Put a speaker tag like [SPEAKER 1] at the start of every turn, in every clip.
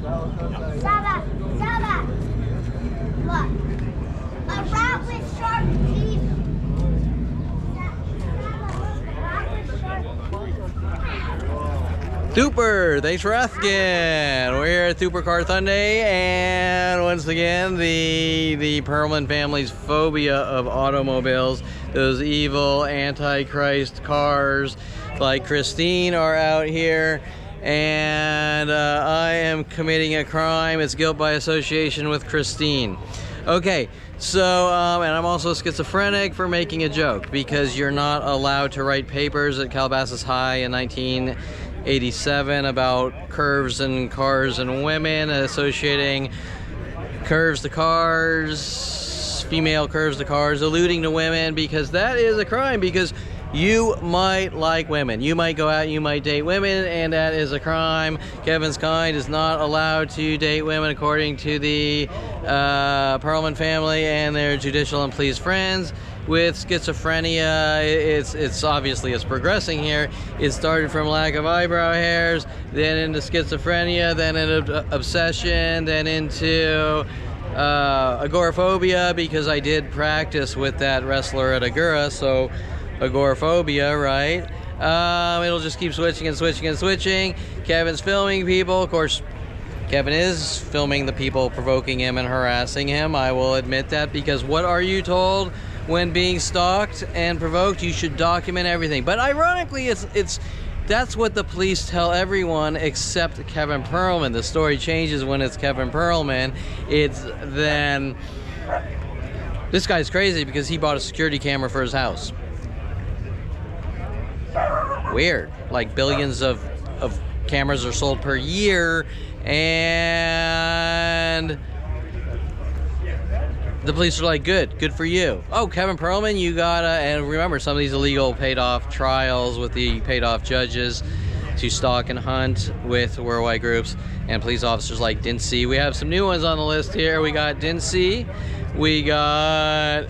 [SPEAKER 1] Saba, Saba. Look. A rat with sharp teeth.
[SPEAKER 2] Super, thanks for asking. We're here at Supercar Sunday, and once again, the Perelman family's phobia of automobiles, those evil antichrist cars like Christine, are out here, and I am committing a crime. It's guilt by association with Christine. Okay, so, and I'm also schizophrenic for making a joke, because you're not allowed to write papers at Calabasas High in 1987 about curves and cars and women, associating curves to cars, female curves to cars, alluding to women, because that is a crime, because you might like women. You might go out, you might date women, and that is a crime. Kevin's kind is not allowed to date women according to the Perelman family and their judicial and police friends. With schizophrenia, it's obviously it's progressing here. It started from lack of eyebrow hairs, then into schizophrenia, then into obsession, then into agoraphobia, because I did practice with that wrestler at Agora, so agoraphobia, right? It'll just keep switching and switching and switching. Kevin's filming people. Of course, Kevin is filming the people provoking him and harassing him. I will admit that, because what are you told when being stalked and provoked? You should document everything. But ironically, that's what the police tell everyone except Kevin Perelman. The story changes when it's Kevin Perelman. It's then, this guy's crazy because he bought a security camera for his house. Weird. Like billions of cameras are sold per year, and the police are like, good for you. Oh, Kevin Perelman, you gotta, and remember, some of these illegal paid off trials with the paid off judges to stalk and hunt with worldwide groups and police officers like Dincy. We have some new ones on the list here. We got Dincy, we got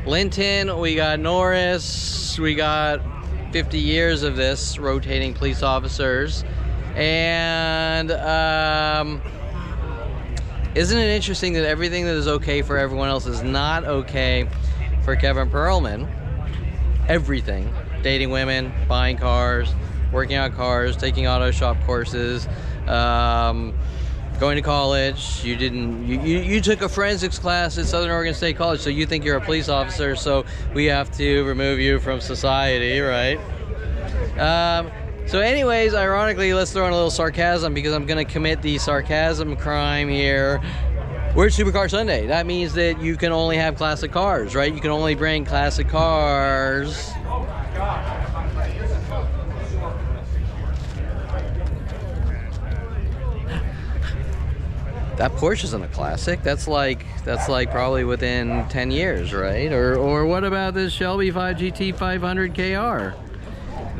[SPEAKER 2] Linton, we got Norris, we got 50 years of this, rotating police officers. And isn't it interesting that everything that is okay for everyone else is not okay for Kevin Perelman? Everything. Dating women, buying cars, working on cars, taking auto shop courses, going to college. You took a forensics class at Southern Oregon State College, so you think you're a police officer, so we have to remove you from society, right? So anyways, ironically, let's throw in a little sarcasm, because I'm going to commit the sarcasm crime here. We're at Supercar Sunday. That means that you can only have classic cars, right? You can only bring classic cars. That Porsche isn't a classic. That's like probably within 10 years, right? Or what about this Shelby 5 GT 500 KR?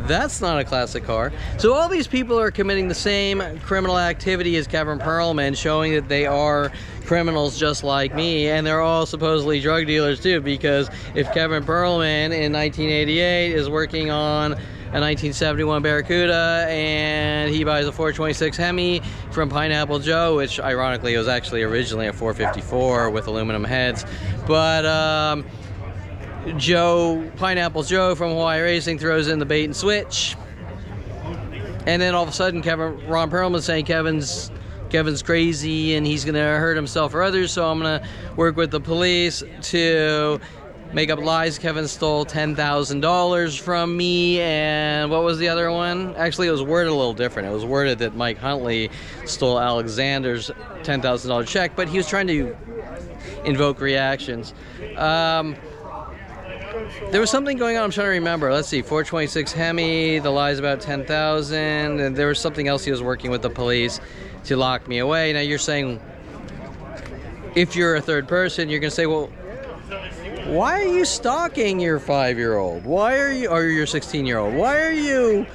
[SPEAKER 2] That's not a classic car. So all these people are committing the same criminal activity as Kevin Perelman, showing that they are criminals just like me, and they're all supposedly drug dealers too, because if Kevin Perelman in 1988 is working on a 1971 Barracuda and he buys a 426 Hemi from Pineapple Joe, which ironically was actually originally a 454 with aluminum heads, but Pineapple Joe from Hawaii Racing throws in the bait and switch, and then all of a sudden Ron Perelman's saying Kevin's crazy and he's gonna hurt himself or others, so I'm gonna work with the police to make up lies. Kevin stole $10,000 from me, and what was the other one? Actually, it was worded a little different. It was worded that Mike Huntley stole Alexander's $10,000 check, but he was trying to invoke reactions. There was something going on, I'm trying to remember. Let's see, 426 Hemi, the lies about 10,000, and there was something else he was working with the police to lock me away. Now you're saying, if you're a third person, you're gonna say, well, why are you stalking your 5-year-old? Why are you, or your 16-year-old? Why are you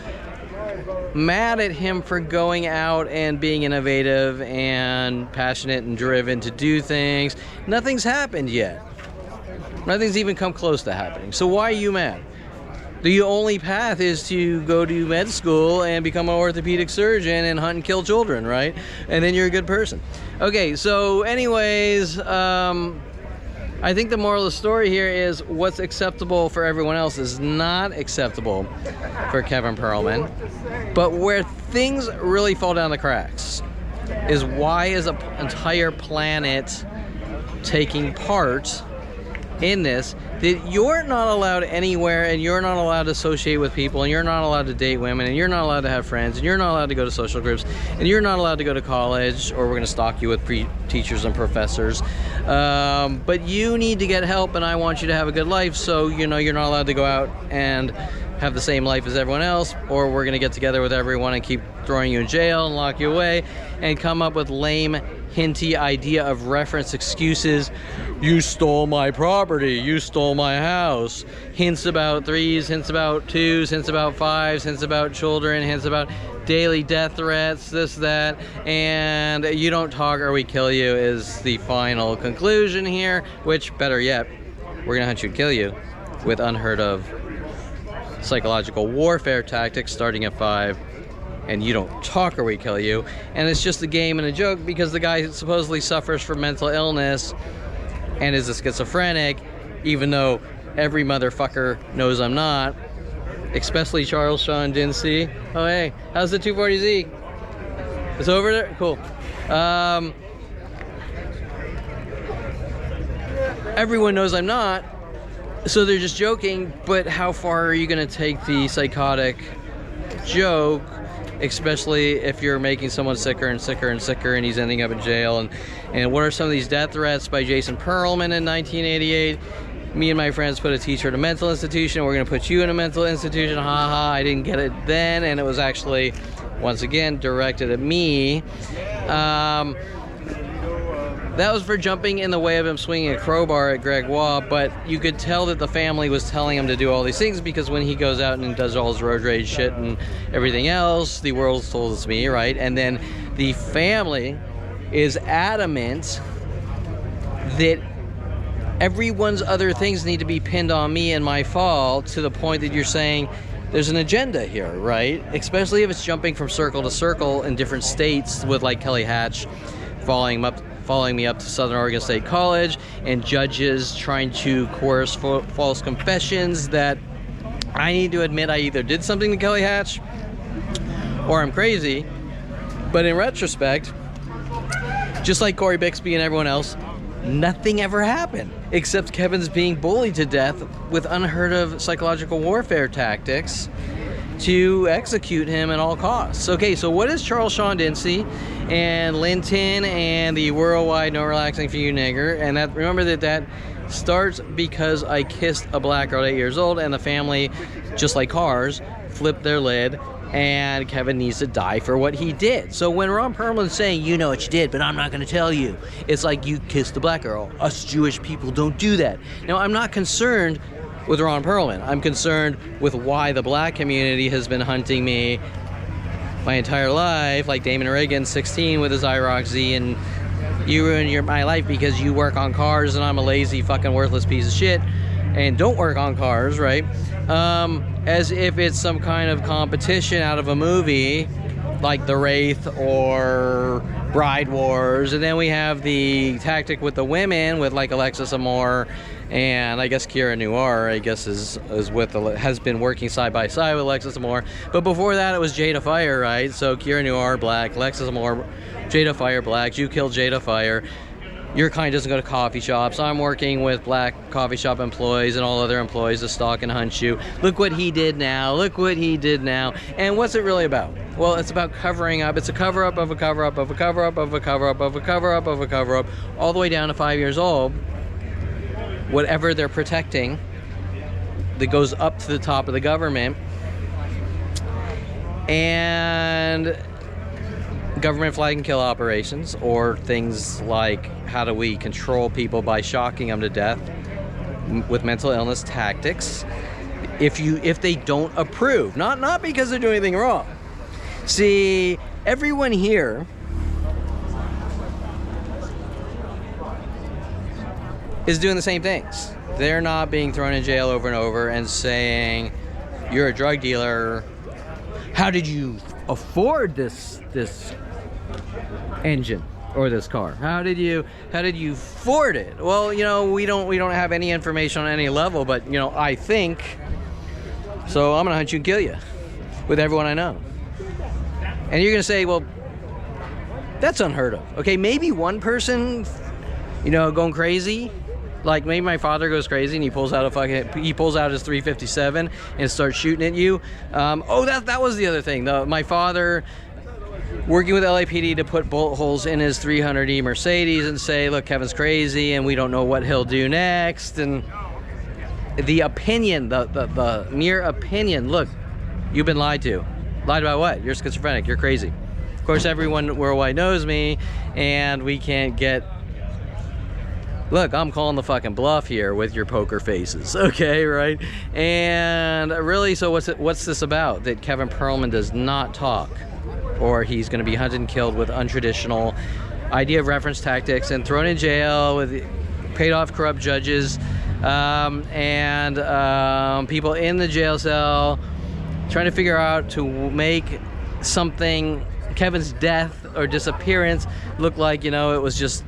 [SPEAKER 2] mad at him for going out and being innovative and passionate and driven to do things? Nothing's happened yet. Nothing's even come close to happening. So why are you mad? The only path is to go to med school and become an orthopedic surgeon and hunt and kill children, right? And then you're a good person. Okay, so anyways, I think the moral of the story here is what's acceptable for everyone else is not acceptable for Kevin Perelman. But where things really fall down the cracks is why is an entire planet taking part in this, that you're not allowed anywhere, and you're not allowed to associate with people, and you're not allowed to date women, and you're not allowed to have friends, and you're not allowed to go to social groups, and you're not allowed to go to college, or we're going to stalk you with teachers and professors. But you need to get help, and I want you to have a good life, so you know you're not allowed to go out and have the same life as everyone else, or we're going to get together with everyone and keep throwing you in jail and lock you away and come up with lame, hinty idea of reference excuses. You stole my property, you stole my house, hints about threes, hints about twos, hints about fives, hints about children, hints about daily death threats, this, that, and you don't talk or we kill you is the final conclusion here, which, better yet, we're gonna hunt you and kill you with unheard of psychological warfare tactics starting at 5, and you don't talk or we kill you. And it's just a game and a joke because the guy supposedly suffers from mental illness and is a schizophrenic, even though every motherfucker knows I'm not, especially Charles Sean Dinsey. Oh hey, how's the 240Z? It's over there? Cool. Everyone knows I'm not, so they're just joking, but how far are you gonna take the psychotic joke, especially if you're making someone sicker and sicker and sicker and he's ending up in jail? And what are some of these death threats by Jason Perelman in 1988? Me and my friends put a teacher in a mental institution. We're gonna put you in a mental institution. Haha, I didn't get it then, and it was actually, once again, directed at me. That was for jumping in the way of him swinging a crowbar at Greg Waugh, but you could tell that the family was telling him to do all these things because when he goes out and does all his road rage shit and everything else, the world's told it's me, right? And then the family is adamant that everyone's other things need to be pinned on me and my fault, to the point that you're saying there's an agenda here, right? Especially if it's jumping from circle to circle in different states, with like Kelly Hatch following me up to Southern Oregon State College, and judges trying to coerce false confessions that I need to admit I either did something to Kelly Hatch or I'm crazy. But in retrospect, just like Corey Bixby and everyone else, nothing ever happened, except Kevin's being bullied to death with unheard of psychological warfare tactics to execute him at all costs. Okay, so what is Charles Sean Dinsey and Linton and the worldwide no relaxing for you nigger? And that, remember that starts because I kissed a black girl at 8 years old, and the family, just like cars, flipped their lid, and Kevin needs to die for what he did. So when Ron Perelman's saying, you know what you did, but I'm not gonna tell you, it's like, you kissed a black girl. Us Jewish people don't do that. Now, I'm not concerned with Ron Perelman. I'm concerned with why the black community has been hunting me my entire life, like Damon Reagan, 16, with his IROC Z, and you ruined my life because you work on cars and I'm a lazy, fucking worthless piece of shit and don't work on cars, right? As if it's some kind of competition out of a movie like The Wraith or Bride Wars. And then we have the tactic with the women with like Alexis Amore, and I guess Kira Noir, I guess, has been working side by side with Alexis Amore. But before that, it was Jada Fire, right? So Kira Noir, black, Alexis Amore, Jada Fire, black. You killed Jada Fire. Your kind doesn't go to coffee shops. I'm working with black coffee shop employees and all other employees to stalk and hunt you. Look what he did now. Look what he did now. And what's it really about? Well, it's about covering up. It's a cover-up of a cover-up of a cover-up of a cover-up of a cover-up of a cover-up, all the way down to 5 years old. Whatever they're protecting that goes up to the top of the government, and government flag and kill operations, or things like how do we control people by shocking them to death with mental illness tactics if they don't approve, not because they're doing anything wrong. See, everyone here is doing the same things. They're not being thrown in jail over and over and saying you're a drug dealer. How did you afford this engine or this car? How did you afford it? Well, you know, we don't have any information on any level, but you know, I think so. I'm gonna hunt you and kill you with everyone I know. And you're gonna say, well, that's unheard of. Okay, maybe one person, you know, going crazy. Like maybe my father goes crazy and he pulls out his 357 and starts shooting at you. Oh, that was the other thing. My father working with LAPD to put bullet holes in his 300E Mercedes and say, look, Kevin's crazy and we don't know what he'll do next. And the opinion, the mere opinion, look, you've been lied to. Lied about what? You're schizophrenic, you're crazy. Of course, everyone worldwide knows me and we can't get... Look, I'm calling the fucking bluff here with your poker faces, okay, right? And really, so what's this about? That Kevin Perelman does not talk, or he's going to be hunted and killed with untraditional idea of reference tactics and thrown in jail with paid off corrupt judges and people in the jail cell trying to figure out to make something, Kevin's death or disappearance, look like, you know, it's just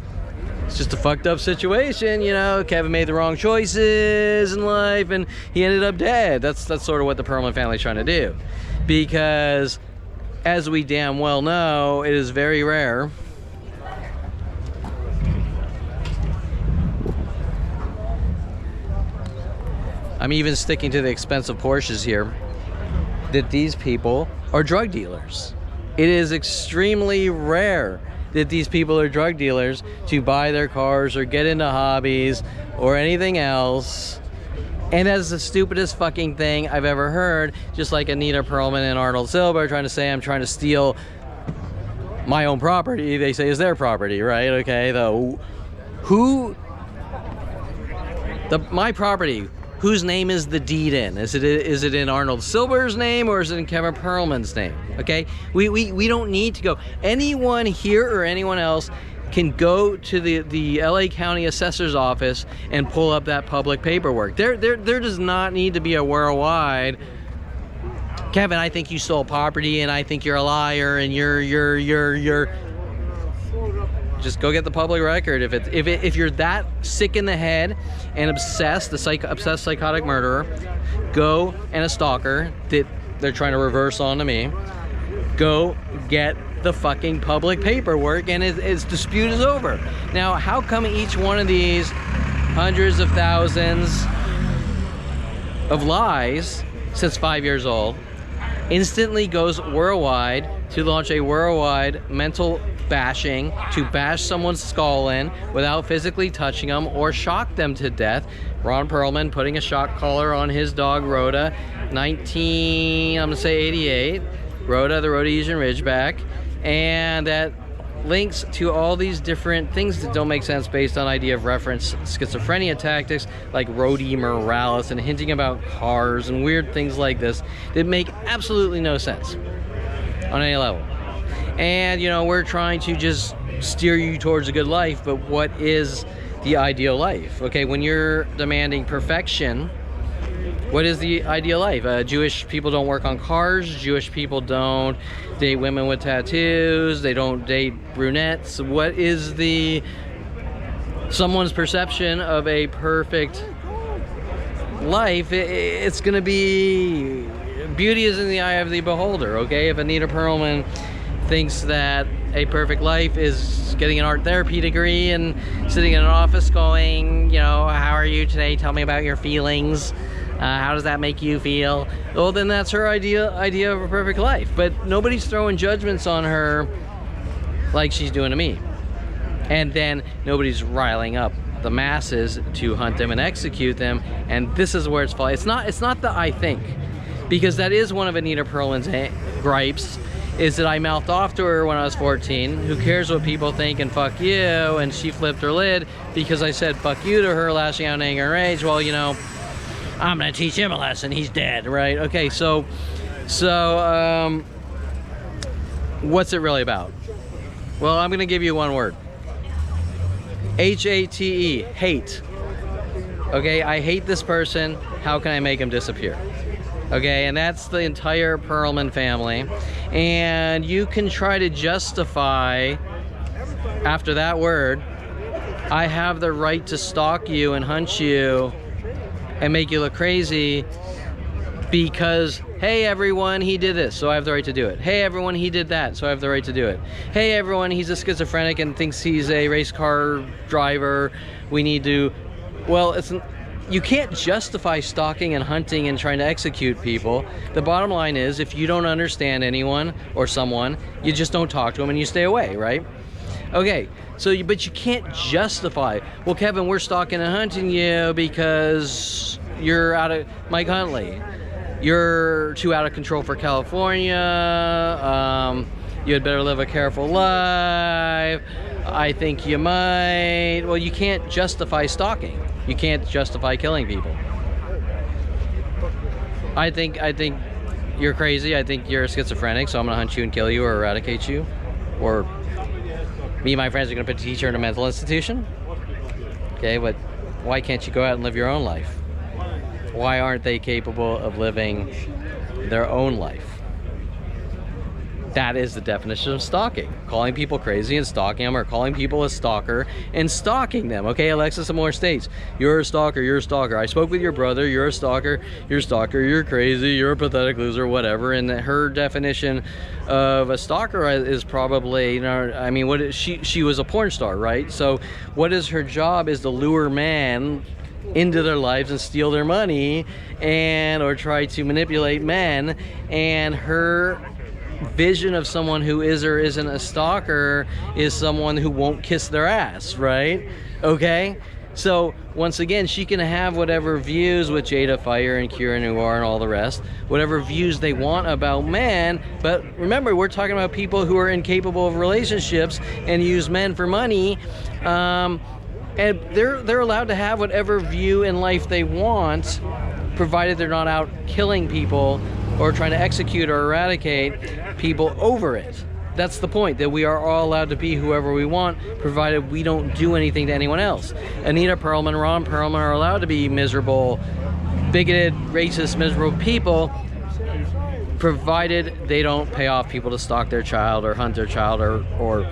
[SPEAKER 2] a fucked up situation, you know. Kevin made the wrong choices in life and he ended up dead. That's sort of what the Perelman family's trying to do. Because as we damn well know, it is very rare I'm even sticking to the expensive Porsches here, that these people are drug dealers. It is extremely rare that these people are drug dealers to buy their cars or get into hobbies or anything else. And that's the stupidest fucking thing I've ever heard, just like Anita Perelman and Arnold Silber trying to say I'm trying to steal my own property. They say is their property, right? Okay, my property, whose name is the deed in? Is it in Arnold Silber's name or is it in Kevin Perelman's name? Okay, we don't need to go. Anyone here or anyone else can go to the LA County Assessor's Office and pull up that public paperwork. There does not need to be a worldwide, Kevin, I think you stole property and I think you're a liar and you're just go get the public record. If you're that sick in the head and obsessed, obsessed psychotic murderer, go, and a stalker that they're trying to reverse onto me, go get the fucking public paperwork and its dispute is over. Now, how come each one of these hundreds of thousands of lies since 5 years old instantly goes worldwide to launch a worldwide mental bashing, to bash someone's skull in without physically touching them or shock them to death? Ron Perelman putting a shock collar on his dog Rhoda, I'm gonna say 88, Rhoda, the Rhodesian Ridgeback, and that links to all these different things that don't make sense based on idea of reference schizophrenia tactics like Rhodey Morales and hinting about cars and weird things like this that make absolutely no sense on any level. And you know, we're trying to just steer you towards a good life, but what is the ideal life? Okay, when you're demanding perfection, what is the ideal life? Jewish people don't work on cars. Jewish people don't date women with tattoos. They don't date brunettes. What is someone's perception of a perfect life? It's gonna be, beauty is in the eye of the beholder, okay? If Anita Perelman thinks that a perfect life is getting an art therapy degree and sitting in an office going, you know, how are you today? Tell me about your feelings. How does that make you feel? Well, then that's her idea of a perfect life. But nobody's throwing judgments on her like she's doing to me. And then nobody's riling up the masses to hunt them and execute them. And this is where it's falling. It's not the I think, because that is one of Anita Perelman's gripes, is that I mouthed off to her when I was 14. Who cares what people think and fuck you? And she flipped her lid because I said fuck you to her, lashing out in anger and rage. Well, you know, I'm gonna teach him a lesson. He's dead, right? Okay, so what's it really about? Well, I'm gonna give you one word. H-A-T-E, hate. Okay, I hate this person. How can I make him disappear? Okay, and that's the entire Perelman family. And you can try to justify, after that word, I have the right to stalk you and hunt you and make you look crazy because, hey everyone, he did this, so I have the right to do it. Hey everyone, he did that, so I have the right to do it. Hey everyone, he's a schizophrenic and thinks he's a race car driver. We need to, well, you can't justify stalking and hunting and trying to execute people. The bottom line is, if you don't understand anyone or someone, you just don't talk to them and you stay away, right? Okay, so, but you can't justify, well, Kevin, we're stalking and hunting you because you're out of, Mike Huntley, you're too out of control for California, you had better live a careful life, I think you might. Well, you can't justify stalking. You can't justify killing people. I think you're crazy. I think you're a schizophrenic, so I'm gonna hunt you and kill you or eradicate you. Or me and my friends are gonna put a teacher in a mental institution. Okay, but why can't you go out and live your own life? Why aren't they capable of living their own life? That is the definition of stalking. Calling people crazy and stalking them, or calling people a stalker and stalking them. Okay, Alexis Amore states, you're a stalker, you're a stalker. I spoke with your brother, you're a stalker, you're crazy, you're a pathetic loser, whatever. And her definition of a stalker is probably, you know, I mean, what is, she was a porn star, right? So what is her job is to lure men into their lives and steal their money and or try to manipulate men. And her vision of someone who is or isn't a stalker is someone who won't kiss their ass, right? Okay, so once again, she can have whatever views with Jada Fire and Kira Noir and all the rest, whatever views they want about men, but remember, we're talking about people who are incapable of relationships and use men for money, and they're allowed to have whatever view in life they want, provided they're not out killing people or trying to execute or eradicate people over it. That's the point, that we are all allowed to be whoever we want, provided we don't do anything to anyone else. Anita Perelman, Ron Perelman are allowed to be miserable, bigoted, racist, miserable people, provided they don't pay off people to stalk their child or hunt their child or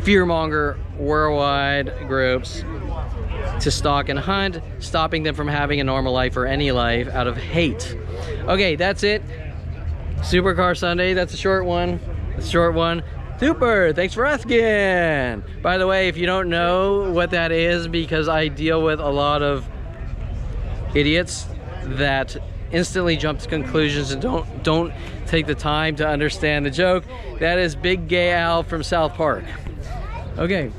[SPEAKER 2] fearmonger worldwide groups to stalk and hunt, stopping them from having a normal life or any life out of hate. Okay, that's it. Supercar Sunday, that's a short one. It's a short one. Super, thanks for asking. By the way, if you don't know what that is, because I deal with a lot of idiots that instantly jump to conclusions and don't take the time to understand the joke, that is Big Gay Al from South Park. Okay.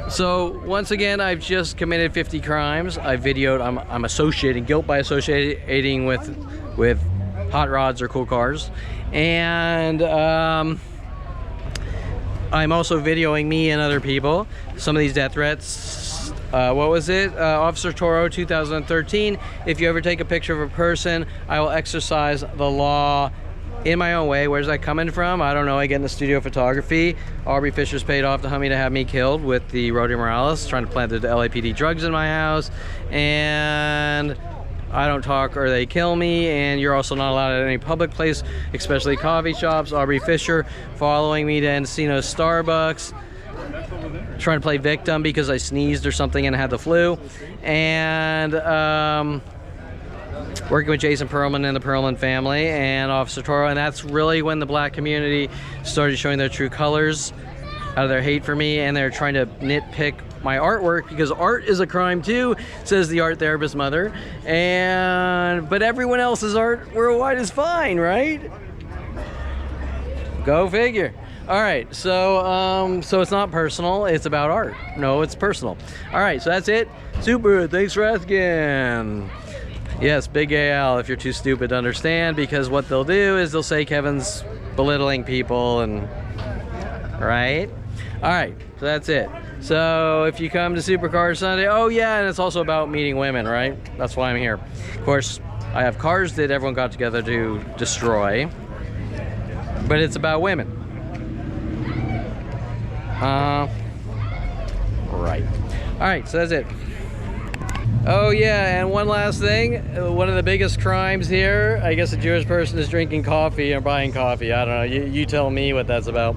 [SPEAKER 2] So once again, I've just committed 50 crimes. I videoed. I'm associating guilt by associating with hot rods or cool cars, and I'm also videoing me and other people. Some of these death threats. What was it? Officer Toro, 2013. If you ever take a picture of a person, I will exercise the law in my own way. Where's that coming from? I don't know. I get into studio photography. Aubrey Fisher's paid off to me to have me killed with the Rodeo Morales, trying to plant the LAPD drugs in my house. And I don't talk or they kill me. And you're also not allowed at any public place, especially coffee shops. Aubrey Fisher following me to Encino Starbucks, trying to play victim because I sneezed or something and had the flu. And working with Jason Perelman and the Perelman family and Officer Toro, and that's really when the black community started showing their true colors out of their hate for me, and they're trying to nitpick my artwork because art is a crime too, says the art therapist mother. But everyone else's art worldwide is fine, right? Go figure. All right, so it's not personal, it's about art. No, it's personal. All right, so that's it. Super, thanks for asking. Yes, Big Gay Al, if you're too stupid to understand, because what they'll do is they'll say Kevin's belittling people, and right? All right, so that's it. So if you come to Supercar Sunday, oh yeah, and it's also about meeting women, right? That's why I'm here. Of course, I have cars that everyone got together to destroy, but it's about women. Right. All right, so that's it. Oh yeah, and one last thing. One of the biggest crimes here, I guess a Jewish person is drinking coffee or buying coffee. I don't know. You tell me what that's about.